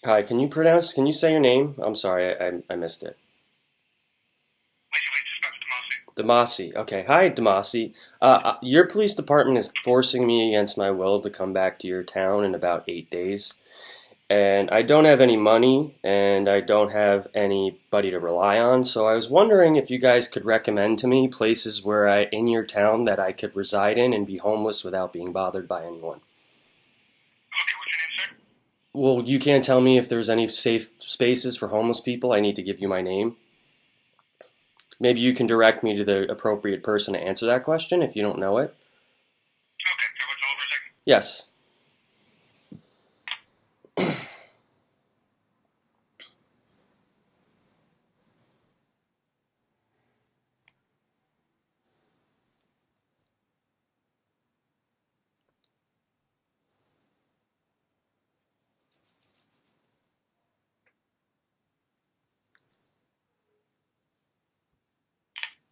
Hi, can you say your name? I'm sorry, I missed it. Damasi. Okay. Hi, Damasi. Your police department is forcing me against my will to come back to your town in about 8 days. And I don't have any money, and I don't have anybody to rely on, so I was wondering if you guys could recommend to me places in your town that I could reside in and be homeless without being bothered by anyone. Okay, what's your name, sir? Well, you can't tell me if there's any safe spaces for homeless people. I need to give you my name. Maybe you can direct me to the appropriate person to answer that question if you don't know it. Okay, can I put you over a second? Yes.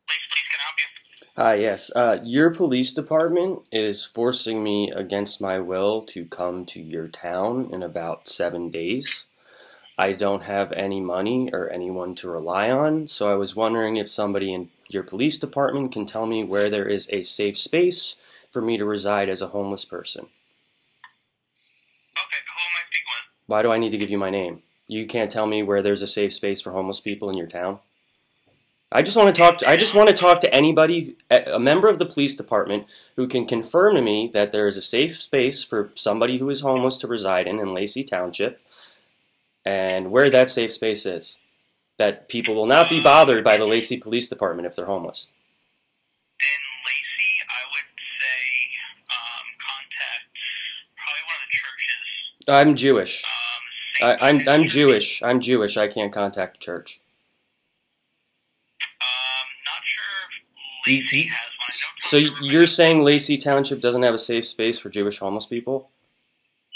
Lacey, please, can I help you? Hi, yes. Your police department is forcing me against my will to come to your town in about 7 days. I don't have any money or anyone to rely on, so I was wondering if somebody in your police department can tell me where there is a safe space for me to reside as a homeless person. Okay, who am I speaking with? Why do I need to give you my name? You can't tell me where there's a safe space for homeless people in your town? I just want to talk to anybody, a member of the police department, who can confirm to me that there is a safe space for somebody who is homeless to reside in Lacey Township, and where that safe space is. That people will not be bothered by the Lacey Police Department if they're homeless. In Lacey, I would say contact probably one of the churches. I'm Jewish. I'm St. Jewish. I'm Jewish. I can't contact a church. Not sure if You, Lacey you, has one. I know so you're saying Lacey Township doesn't have a safe space for Jewish homeless people?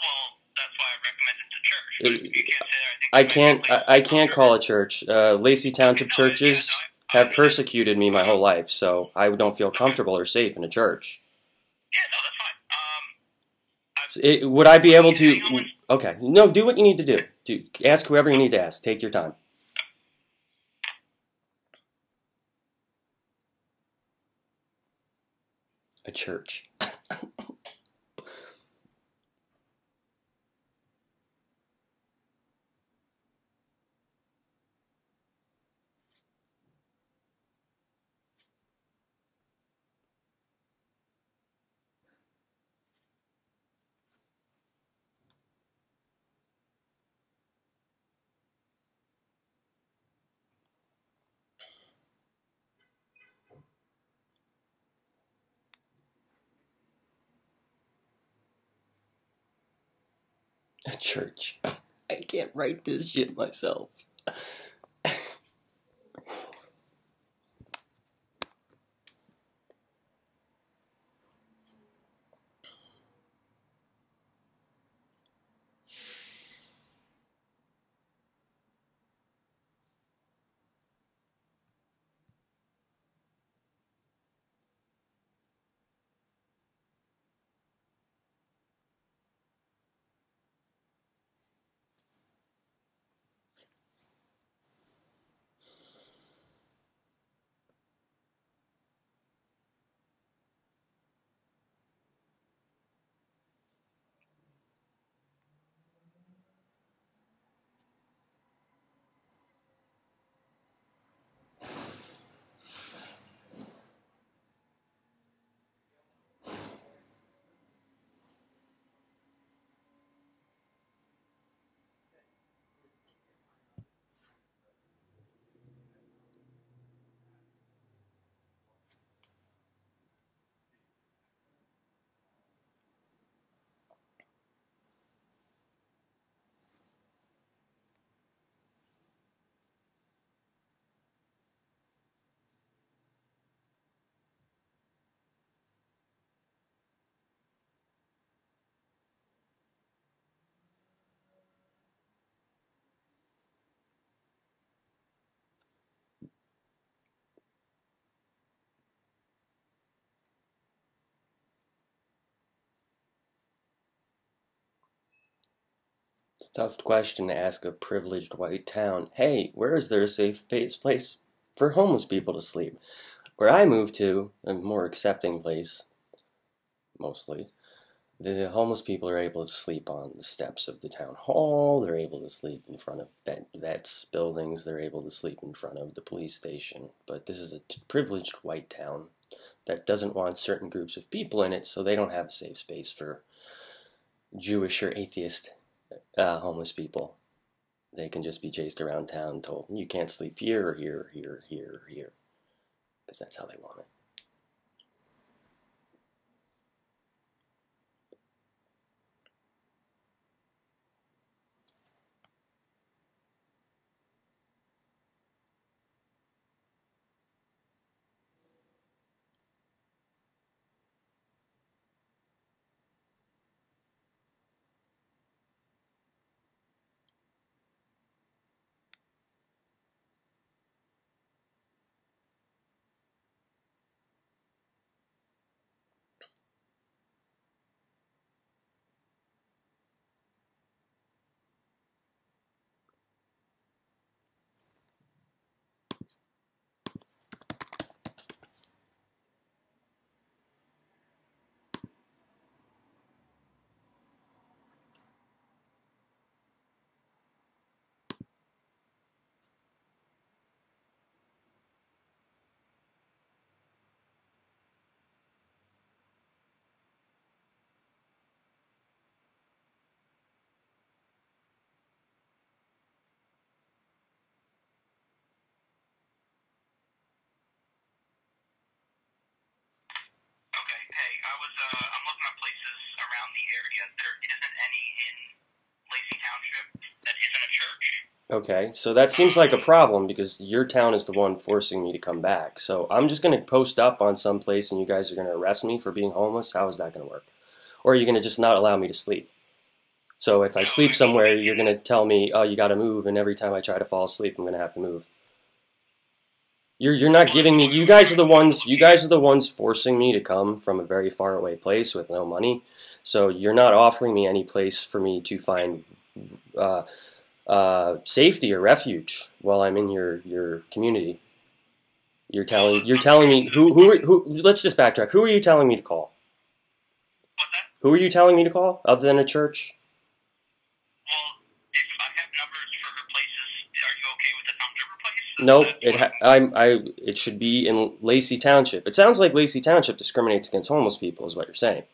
Well, that's why I recommended the church. But if you can't say that, I think I can't call a church. Lacey Township churches have persecuted me my whole life, so I don't feel comfortable or safe in a church. Yeah, no, that's fine. Would I be able to? Okay, no. Do what you need to do. Ask whoever you need to ask. Take your time. A church. A church. I can't write this shit myself. It's a tough question to ask a privileged white town. Hey, where is there a safe place for homeless people to sleep? Where I moved to, a more accepting place, mostly, the homeless people are able to sleep on the steps of the town hall, they're able to sleep in front of vets buildings, they're able to sleep in front of the police station. But this is a privileged white town that doesn't want certain groups of people in it, so they don't have a safe space for Jewish or atheist homeless people. They can just be chased around town told, you can't sleep here or here or here or here or here, because that's how they want it. I'm looking at places around the area. There isn't any in Lacey Township that isn't a church. Okay, so that seems like a problem because your town is the one forcing me to come back. So I'm just going to post up on some place and you guys are going to arrest me for being homeless? How is that going to work? Or are you going to just not allow me to sleep? So if I sleep somewhere, you're going to tell me, oh, you got to move, and every time I try to fall asleep, I'm going to have to move. You're not giving me. You guys are the ones forcing me to come from a very far away place with no money. So you're not offering me any place for me to find safety or refuge while I'm in your community. You're telling me who. Let's just backtrack. Who are you telling me to call? What's that? Who are you telling me to call other than a church? Well, if I have numbers for places, are you okay with the township place? Nope, it should be in Lacey Township. It sounds like Lacey Township discriminates against homeless people, is what you're saying.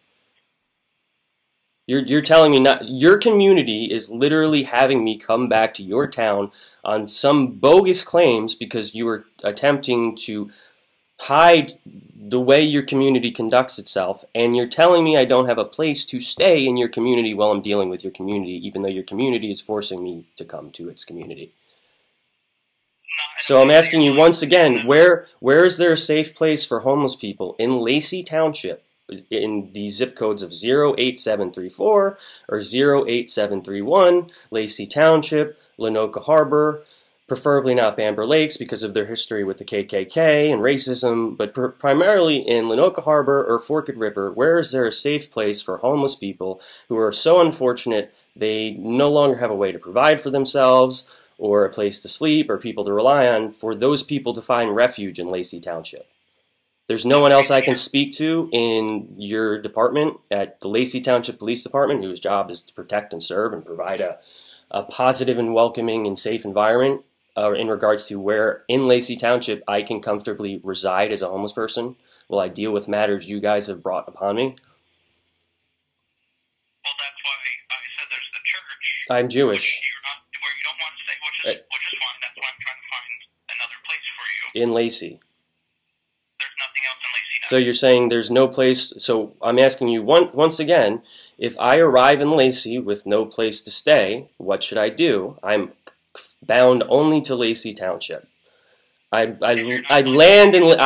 You're telling me not. Your community is literally having me come back to your town on some bogus claims because you were attempting to hide the way your community conducts itself, and you're telling me I don't have a place to stay in your community while I'm dealing with your community, even though your community is forcing me to come to its community. So I'm asking you once again, where is there a safe place for homeless people in Lacey Township in the zip codes of 08734 or 08731, Lacey Township, Lenoka Harbor, preferably not Bamber Lakes because of their history with the KKK and racism, but primarily in Lenoka Harbor or Forked River, where is there a safe place for homeless people who are so unfortunate they no longer have a way to provide for themselves or a place to sleep or people to rely on, for those people to find refuge in Lacey Township? There's no one else I can speak to in your department at the Lacey Township Police Department whose job is to protect and serve and provide a positive and welcoming and safe environment in regards to where in Lacey Township I can comfortably reside as a homeless person while I deal with matters you guys have brought upon me? Well, that's why I said there's the church. I'm Jewish. Where you don't want to stay, which is fine. That's why I'm trying to find another place for you. In Lacey. There's nothing else in Lacey now. So you're saying there's no place. So I'm asking you once again, if I arrive in Lacey with no place to stay, what should I do? I'm bound only to Lacey Township. I land and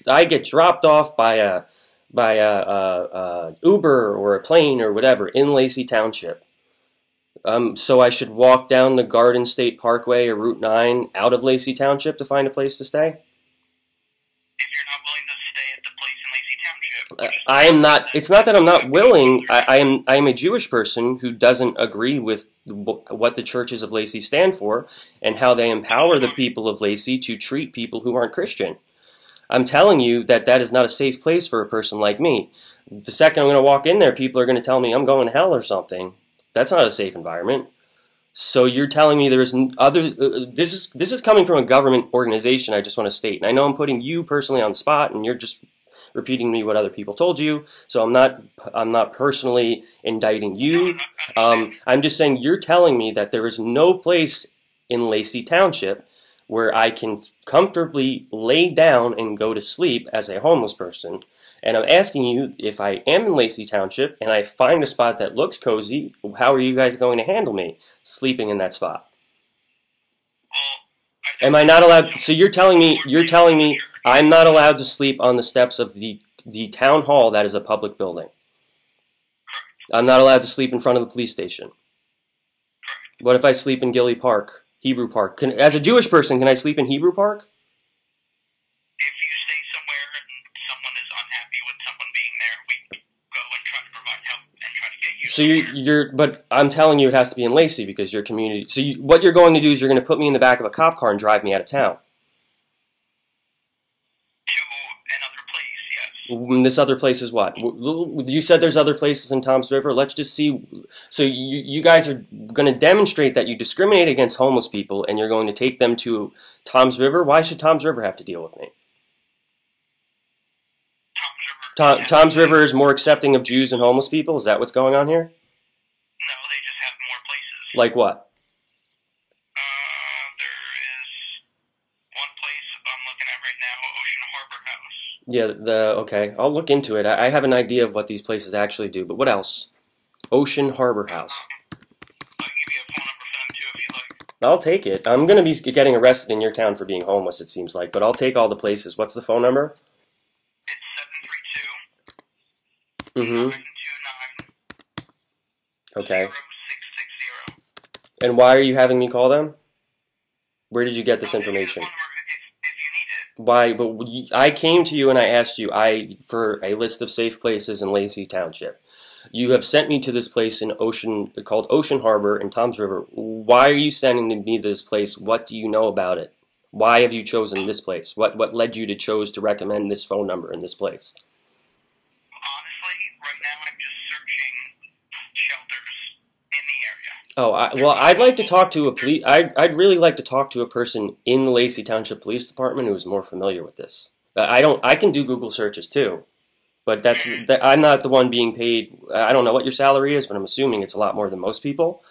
I get dropped off by a Uber or a plane or whatever in Lacey Township. So I should walk down the Garden State Parkway or Route 9 out of Lacey Township to find a place to stay? If you're not willing to stay at the place in Lacey Township. I am not. It's not that I'm not willing. I am a Jewish person who doesn't agree with what the churches of Lacey stand for and how they empower the people of Lacey to treat people who aren't Christian. I'm telling you that that is not a safe place for a person like me. The second I'm going to walk in there, people are going to tell me I'm going to hell or something. That's not a safe environment. So you're telling me there is other. This is coming from a government organization. I just want to state, and I know I'm putting you personally on the spot, and you're just repeating me what other people told you. So I'm not personally indicting you. I'm just saying you're telling me that there is no place in Lacey Township where I can comfortably lay down and go to sleep as a homeless person. And I'm asking you, if I am in Lacey Township and I find a spot that looks cozy, how are you guys going to handle me sleeping in that spot? Am I not allowed? So you're telling me I'm not allowed to sleep on the steps of the town hall that is a public building. I'm not allowed to sleep in front of the police station. What if I sleep in Gilly Park, Hebrew Park? As a Jewish person, can I sleep in Hebrew Park? If you stay somewhere and someone is unhappy with someone being there, we go and try to provide help and try to get you. So but I'm telling you it has to be in Lacey because your community. So what you're going to do is you're going to put me in the back of a cop car and drive me out of town. To another place, yes. And this other place is what? You said there's other places in Toms River. Let's just see. So you guys are going to demonstrate that you discriminate against homeless people and you're going to take them to Toms River? Why should Toms River have to deal with me? Toms River is more accepting of Jews and homeless people? Is that what's going on here? No, they just have more places. Like what? There is one place I'm looking at right now, Ocean Harbor House. Yeah, okay. I'll look into it. I have an idea of what these places actually do, but what else? Ocean Harbor House. I can give you a phone number for them too if you like. I'll take it. I'm going to be getting arrested in your town for being homeless, it seems like, but I'll take all the places. What's the phone number? It's 732 Okay. 0660. And why are you having me call them? Where did you get this information? If you need it. Why? But I came to you and I asked you for a list of safe places in Lacey Township. You have sent me to this place in called Ocean Harbor in Toms River. Why are you sending me to this place? What do you know about it? Why have you chosen this place? What led you to choose to recommend this phone number in this place? Honestly, right now I'm just searching shelters in the area. Oh, well, I'd like to talk to a police. I'd really like to talk to a person in the Lacey Township Police Department who is more familiar with this. I can do Google searches too, but I'm not the one being paid. I don't know what your salary is, but I'm assuming it's a lot more than most people.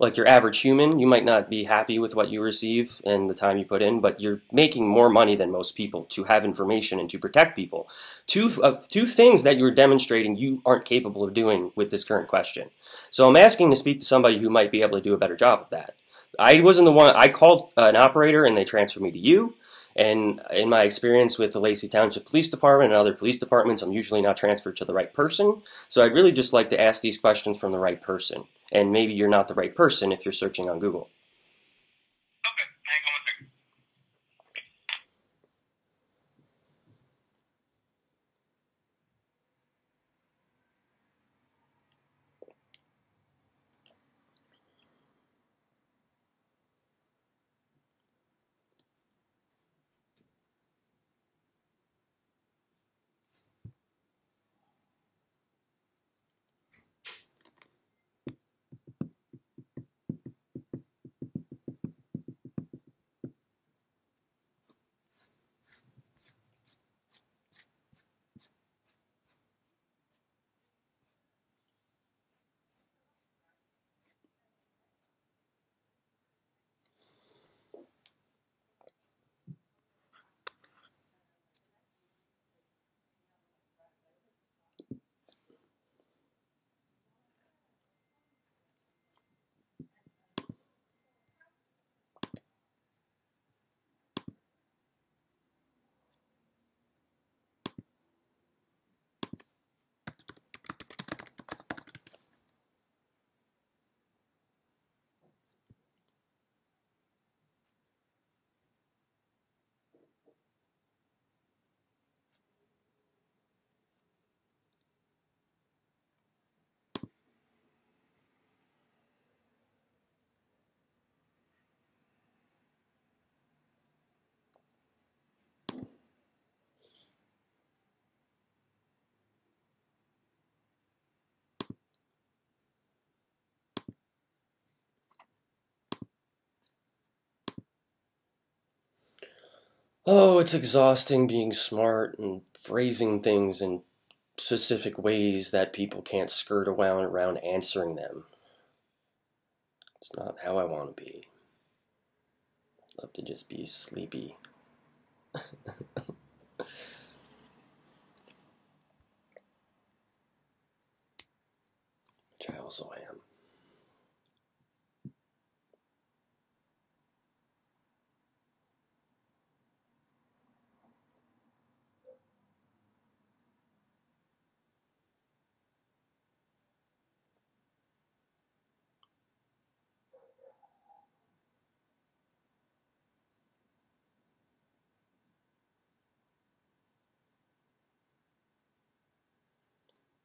Like your average human, you might not be happy with what you receive and the time you put in, but you're making more money than most people to have information and to protect people. Two things that you're demonstrating you aren't capable of doing with this current question. So I'm asking to speak to somebody who might be able to do a better job of that. I wasn't the one. I called an operator and they transferred me to you. And in my experience with the Lacey Township Police Department and other police departments, I'm usually not transferred to the right person. So I'd really just like to ask these questions from the right person. And maybe you're not the right person if you're searching on Google. Okay, hang on one second. Oh, it's exhausting being smart and phrasing things in specific ways that people can't skirt around answering them. It's not how I want to be. I'd love to just be sleepy. Which I also am.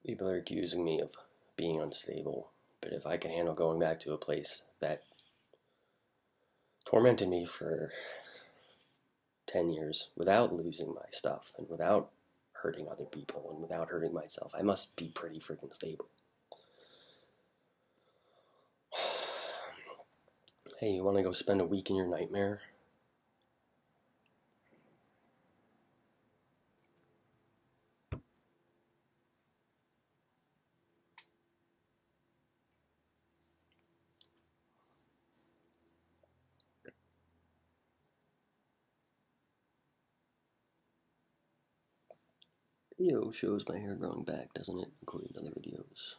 People are accusing me of being unstable, but if I can handle going back to a place that tormented me for 10 years without losing my stuff and without hurting other people and without hurting myself, I must be pretty freaking stable. Hey, you want to go spend a week in your nightmare? Video shows my hair growing back, doesn't it? According to other videos.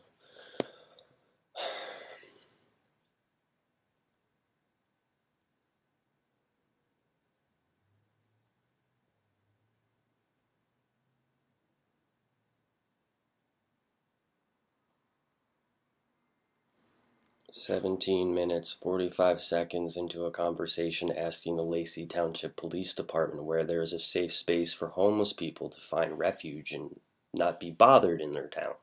"17 minutes, 45 seconds into a conversation asking the Lacey Township Police Department where there is a safe space for homeless people to find refuge and not be bothered in their town."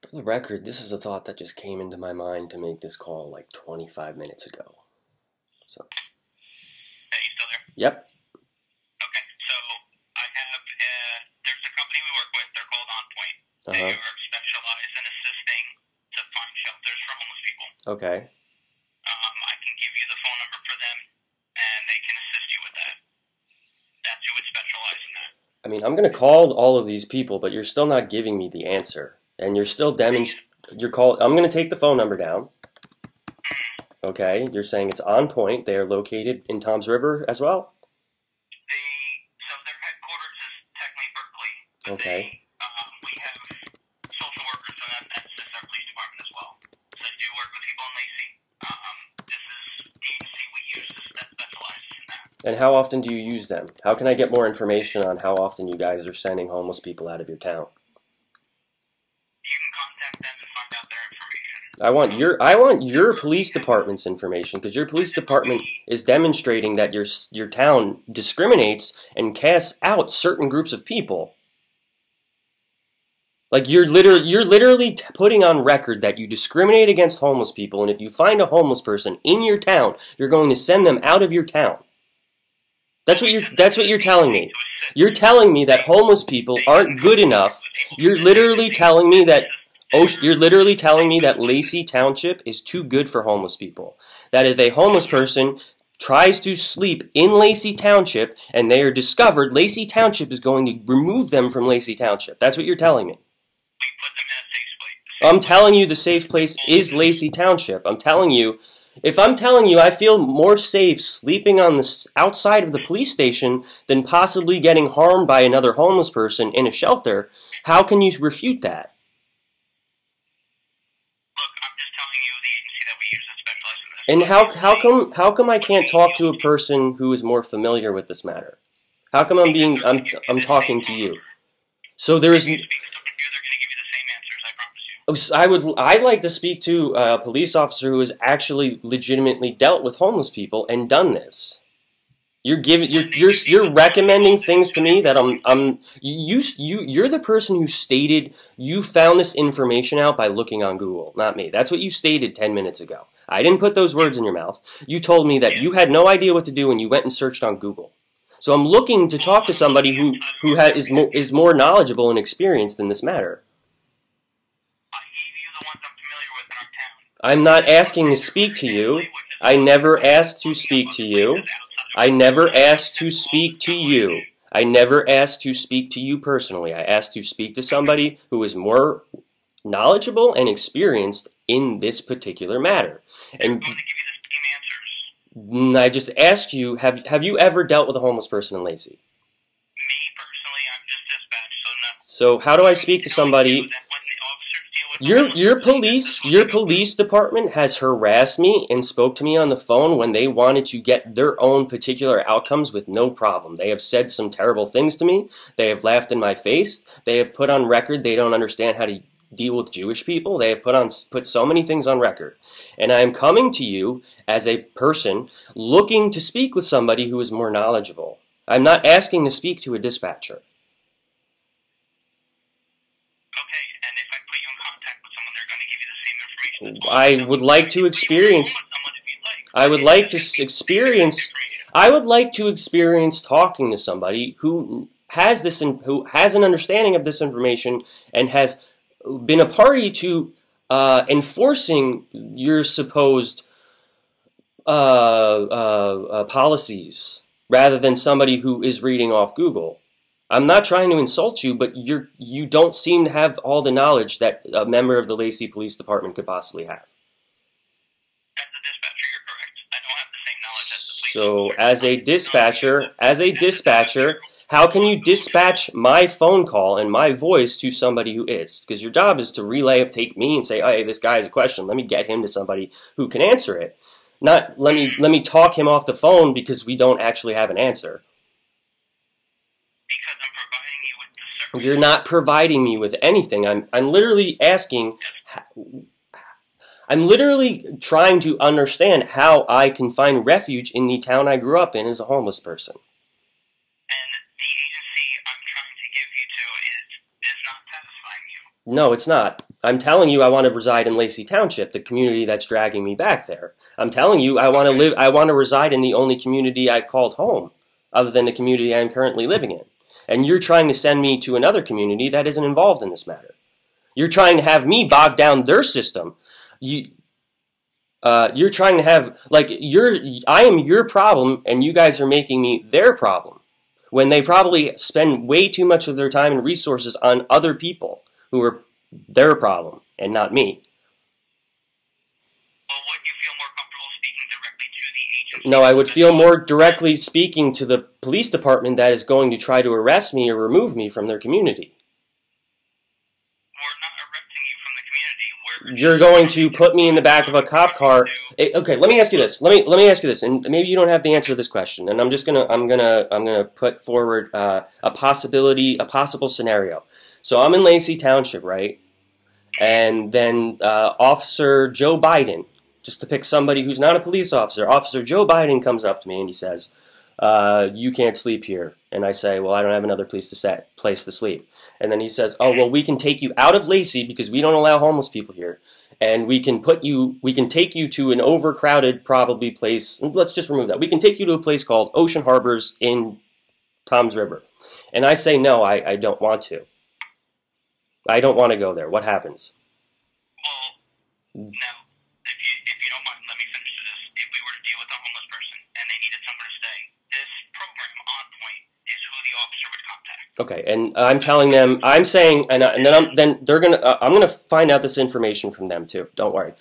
For the record, this is a thought that just came into my mind to make this call like 25 minutes ago. So. Hey, you still there? Yep. Okay, so I have, there's a company we work with, they're called On Point. They are specialized in assisting to find shelters for homeless people. Okay. I can give you the phone number for them, and they can assist you with that. That's who would specialize in that. I mean, I'm going to call all of these people, but you're still not giving me the answer. And you're still I'm going to take the phone number down. Okay, you're saying it's On Point. They are located in Toms River as well? So their headquarters is technically Berkeley. Okay. We have social workers, and that assists our police department as well. So I do work with people in Lacey. This is the agency we use that specializes in that. And how often do you use them? How can I get more information on how often you guys are sending homeless people out of your town? You can contact them and find out their information. I want your police department's information, because your police department is demonstrating that your town discriminates and casts out certain groups of people. Like you're literally putting on record that you discriminate against homeless people, and if you find a homeless person in your town, you're going to send them out of your town. That's what you're telling me. You're telling me that homeless people aren't good enough. You're literally telling me that Lacey Township is too good for homeless people. That if a homeless person tries to sleep in Lacey Township and they are discovered, Lacey Township is going to remove them from Lacey Township. That's what you're telling me. We put them in a safe place. I'm telling you the safe place is Lacey Township. If I'm telling you I feel more safe sleeping on the outside of the police station than possibly getting harmed by another homeless person in a shelter, how can you refute that? Look, I'm just telling you the agency that we use that specializes in this. And how come I can't talk to a person who is more familiar with this matter? How come I'm talking to you? So there is. I'd like to speak to a police officer who has actually legitimately dealt with homeless people and done this. You're recommending things to me that you're the person who stated you found this information out by looking on Google, not me. That's what you stated 10 minutes ago. I didn't put those words in your mouth. You told me that you had no idea what to do when you went and searched on Google. So I'm looking to talk to somebody who is more knowledgeable and experienced in this matter. I gave you the ones I'm familiar with in our town. I'm not asking to speak to you. I never asked to speak to you. I never asked to speak to you. I never asked to speak to you personally. I asked to speak to somebody who is more knowledgeable and experienced in this particular matter. And I just asked you, have you ever dealt with a homeless person in Lacey? Me personally, I'm just dispatched, so no. So how do I speak to somebody? Your police department has harassed me and spoke to me on the phone when they wanted to get their own particular outcomes with no problem. They have said some terrible things to me. They have laughed in my face. They have put on record they don't understand how to deal with Jewish people. They have put so many things on record. And I am coming to you as a person looking to speak with somebody who is more knowledgeable. I'm not asking to speak to a dispatcher. Okay, and if I put you in contact with someone, they're going to give you the same information. I would like to experience. I would like to experience talking to somebody who has an understanding of this information and has been a party to enforcing your supposed policies, rather than somebody who is reading off Google. I'm not trying to insult you, but you don't seem to have all the knowledge that a member of the Lacey Police Department could possibly have. As a dispatcher, you're correct. I don't have the same knowledge as the police. So, as a dispatcher, how can you dispatch my phone call and my voice to somebody who is? Because your job is to take me and say, hey, this guy has a question. Let me get him to somebody who can answer it. Not let me talk him off the phone because we don't actually have an answer. Because I'm providing you with the service. You're not providing me with anything. I'm literally asking. I'm literally trying to understand how I can find refuge in the town I grew up in as a homeless person. And the agency I'm trying to give you to is not satisfying you. No, it's not. I'm telling you I want to reside in Lacey Township, the community that's dragging me back there. I'm telling you I want to reside in the only community I've called home, other than the community I'm currently living in. And you're trying to send me to another community that isn't involved in this matter. You're trying to have me bog down their system. You're trying to have, I am your problem, and you guys are making me their problem, when they probably spend way too much of their time and resources on other people who are their problem and not me. Well, would you feel more comfortable speaking directly to the agency? No, I would feel more directly speaking to the police department that is going to try to arrest me or remove me from their community. We're not arresting you from the community. You're going to put me in the back of a cop car. Okay, let me ask you this. Let me ask you this, and maybe you don't have the answer to this question. And I'm gonna put forward a possible scenario. So I'm in Lacey Township, right? And then Officer Joe Biden, just to pick somebody who's not a police officer, Officer Joe Biden comes up to me and he says, you can't sleep here. And I say, well, I don't have another place to sleep. And then he says, oh, well, we can take you out of Lacey because we don't allow homeless people here. And we can take you to an overcrowded, probably place. Let's just remove that. We can take you to a place called Ocean Harbors in Toms River. And I say, no, I don't want to. I don't want to go there. What happens? Well, now, if you don't mind, let me finish this. If we were to deal with a homeless person and they needed somewhere to stay, this program on point is who the officer would contact. Okay, and I'm telling them, I'm saying, I'm gonna find out this information from them too. Don't worry.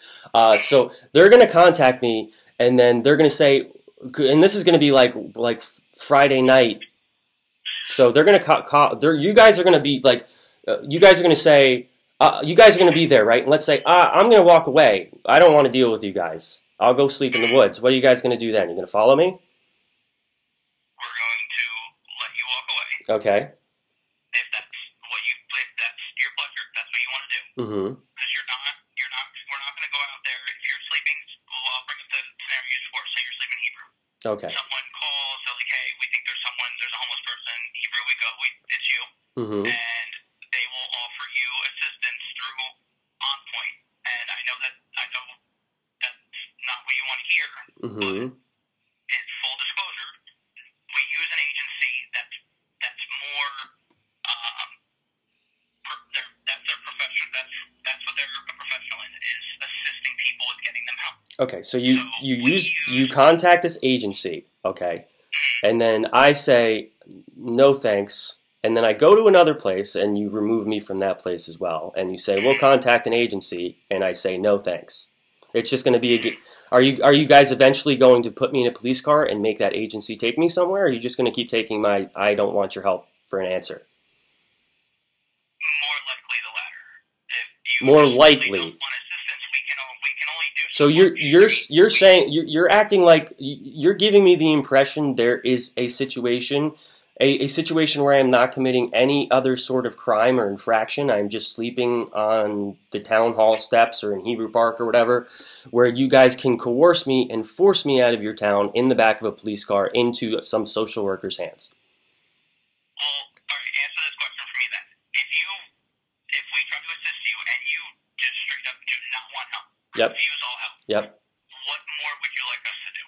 So they're gonna contact me, and then they're gonna say, and this is gonna be like Friday night. So they're gonna you guys are gonna be like. You guys are going to say, you guys are going to be there, right? And let's say, I'm going to walk away. I don't want to deal with you guys. I'll go sleep in the woods. What are you guys going to do then? You're going to follow me? We're going to let you walk away. Okay. If that's your pleasure, if that's what you want to do. Mm-hmm. Because we're not going to go out there. If you're sleeping, I'll bring up the scenario you for. Say you're sleeping in Hebrew. Okay. Someone calls, they're like, hey, Mm-hmm. and they will offer you assistance through On Point. And I know that's not what you want to hear, Mm-hmm. but it's full disclosure. We use an agency that's more that's their profession. That's what they're a professional in, is assisting people with getting them help. Okay, so you contact this agency, okay, and then I say no thanks, and then I go to another place and you remove me from that place as well, and you say we'll contact an agency, and I say no thanks. It's just going to be are you guys eventually going to put me in a police car and make that agency take me somewhere, or are you just going to keep taking my I don't want your help for an answer? More likely the latter. If you More really likely. don't want assistance, we can only do So you're saying you're acting like you're giving me the impression there is a situation where I am not committing any other sort of crime or infraction. I'm just sleeping on the town hall steps or in Hebrew Park or whatever, where you guys can coerce me and force me out of your town in the back of a police car into some social worker's hands. Well, all right, answer this question for me then. If we try to assist you and you just straight up do not want help, Yep. refuse all help, Yep. what more would you like us to do?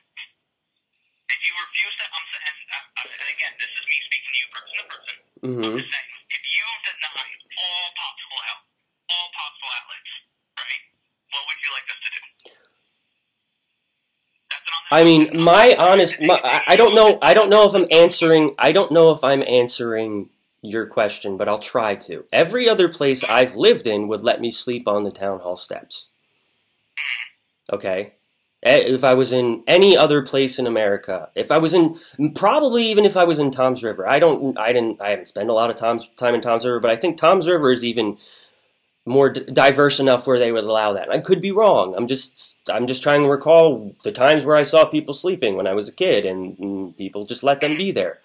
If you refuse to, and again, this is me speaking to you person to person, Mm-hmm. I'm just saying, if you deny all possible help, all possible outlets, right, what would you like us to do? That's an honest I mean, question. I don't know if I'm answering your question, but I'll try to. Every other place I've lived in would let me sleep on the town hall steps. Okay? If I was in any other place in America, probably even if I was in Tom's River, I haven't spent a lot of time in Tom's River, but I think Tom's River is even more diverse enough where they would allow that. I could be wrong. I'm just trying to recall the times where I saw people sleeping when I was a kid, and people just let them be there.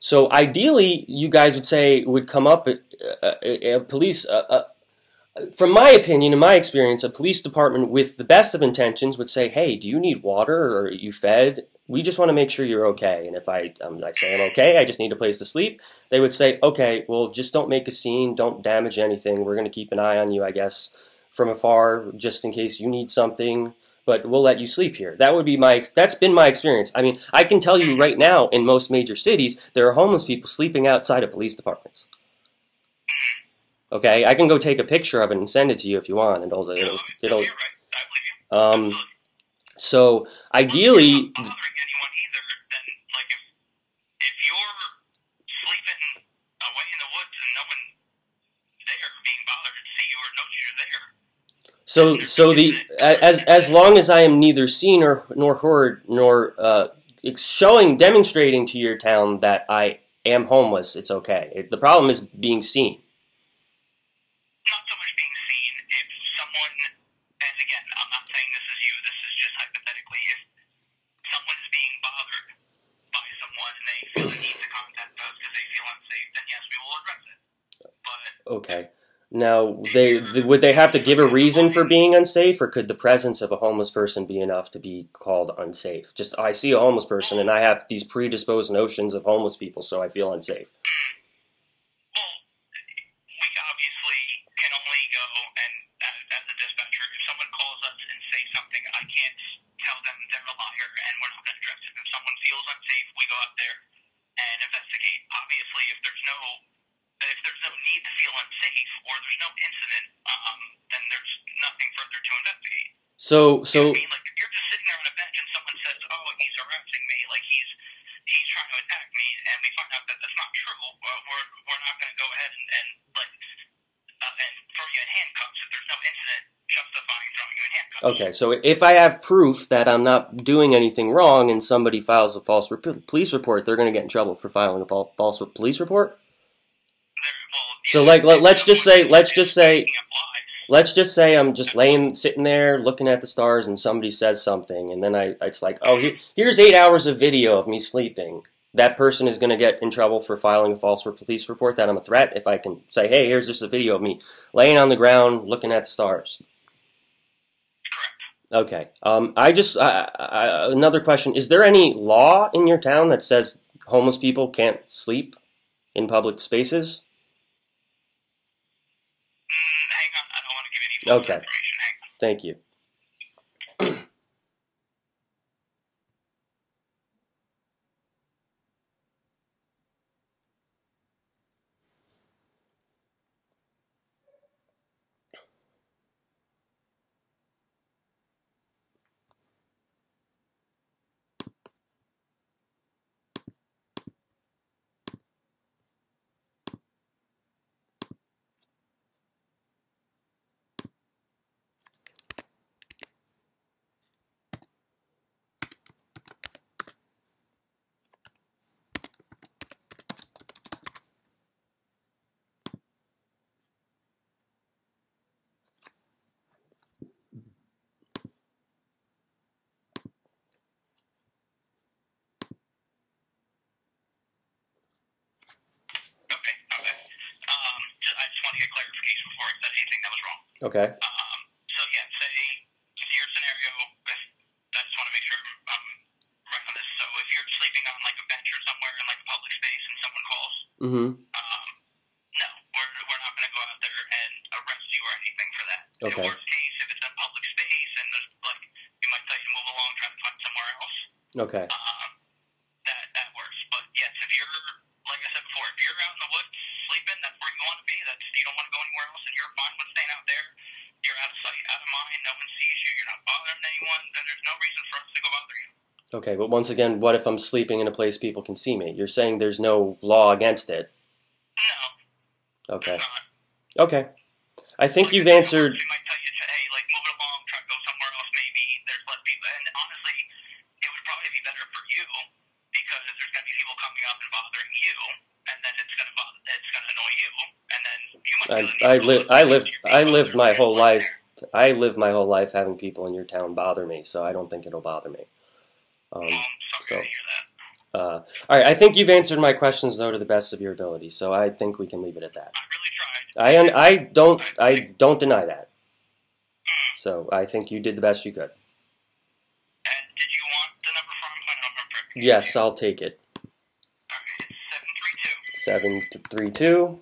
So ideally, you guys would come up a police. From my opinion, in my experience, a police department with the best of intentions would say, "Hey, do you need water, or are you fed? We just want to make sure you're okay." And if I say I'm okay, I just need a place to sleep, they would say, "Okay, well, just don't make a scene, don't damage anything. We're going to keep an eye on you, I guess, from afar, just in case you need something. But we'll let you sleep here." That's been my experience. I mean, I can tell you right now, in most major cities, there are homeless people sleeping outside of police departments. Okay, I can go take a picture of it and send it to you if you want. You're right. I believe you. So ideally, Not bothering anyone either. Then, like, if you're sleeping away in the woods and no one there being bothered to see you or knows you're there. as long as I am neither seen nor heard nor demonstrating to your town that I am homeless, it's okay. The problem is being seen. Not so much being seen. If someone, and again, I'm not saying this is you. This is just hypothetically. If someone is being bothered by someone and they feel the need to contact us because they feel unsafe, then yes, we will address it. But okay. Now, would they have to give a reason for being unsafe, or could the presence of a homeless person be enough to be called unsafe? Just, I see a homeless person, and I have these predisposed notions of homeless people, so I feel unsafe. Well, we obviously can only go, and as a dispatcher, if someone calls us and says something, I can't tell them they're a liar, and we're not going to address it. If someone feels unsafe, we go out there and investigate. Obviously, if there's no need to feel unsafe or there's no incident, then there's nothing further to investigate. So You know what I mean? Like, if you're just sitting there on a bench and someone says, "Oh, he's harassing me," like he's trying to attack me, and we find out that that's not true, we're not going to go ahead and throw you in handcuffs if there's no incident justifying throwing you in handcuffs. Okay, so if I have proof that I'm not doing anything wrong and somebody files a false police report, they're going to get in trouble for filing a false police report? So, like, let's just say I'm just sitting there looking at the stars, and somebody says something, and then it's like, oh, here's 8 hours of video of me sleeping. That person is going to get in trouble for filing a false police report that I'm a threat if I can say, hey, here's just a video of me laying on the ground looking at the stars. Okay. Another question: is there any law in your town that says homeless people can't sleep in public spaces? Hang on, I don't want to give any false Okay, information. Hang on. thank you. Okay, okay. I just want to get clarification before I said anything that was wrong. Okay. So yeah, say your scenario. I just want to make sure I'm right on this. So if you're sleeping on like a bench or somewhere in like a public space and someone calls, Mm-hmm. no, we're not going to go out there and arrest you or anything for that. Okay. In worst case, if it's a public space and there's like we might tell you to move along, try to find somewhere else. Okay. That works. But yes, if you're like I said before, if you're out in the woods sleeping, that's where you want to be. That's you don't want to go anywhere else, and you're fine with staying out there. You're out of sight, out of mind. No one sees you. You're not bothering anyone. Then there's no reason for us to go bother you. Okay, but once again, what if I'm sleeping in a place people can see me? You're saying there's no law against it. No. Okay. There's not. Okay. I think you've answered. We might tell you to hey, like move it along, try to go somewhere else. Maybe there's less people. And honestly, it would probably be better for you because there's gonna be people coming up and bothering you, and then it's gonna annoy you, and then you might. I live my whole life. I live my whole life having people in your town bother me, so I don't think it'll bother me. I'm sorry to hear that. All right. I think you've answered my questions though to the best of your ability, so I think we can leave it at that. I really tried. I don't deny that. So I think you did the best you could. And did you want the number from my number? Yes, I'll take it. Alright, it's 732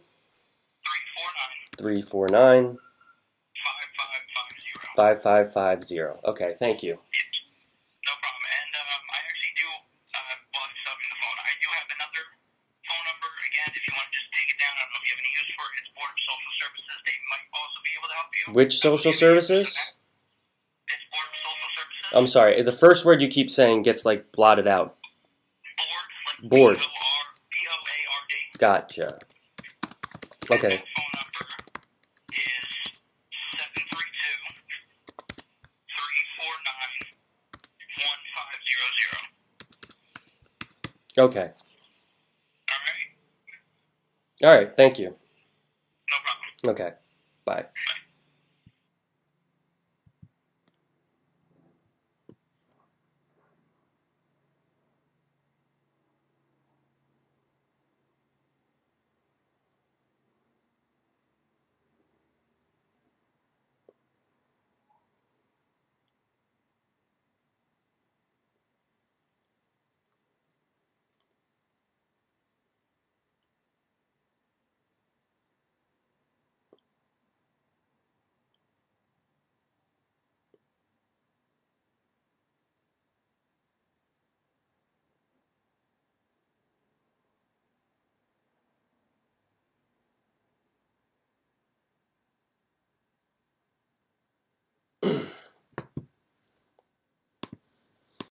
349 349 5550. 5550. Okay, thank you. No problem. And I actually do, while I'm stuck in the phone, I do have another phone number. Again, if you want to just take it down, I don't know if you have any use for it. It's Board of Social Services. They might also be able to help you. Which social services? It's Board of Social Services. I'm sorry, the first word you keep saying gets like blotted out. Board. Board. B-O-A-R-D. Gotcha. Okay. Phone number is 732-349-1500. Okay. Alright? All right, thank you. No problem. Okay. Bye.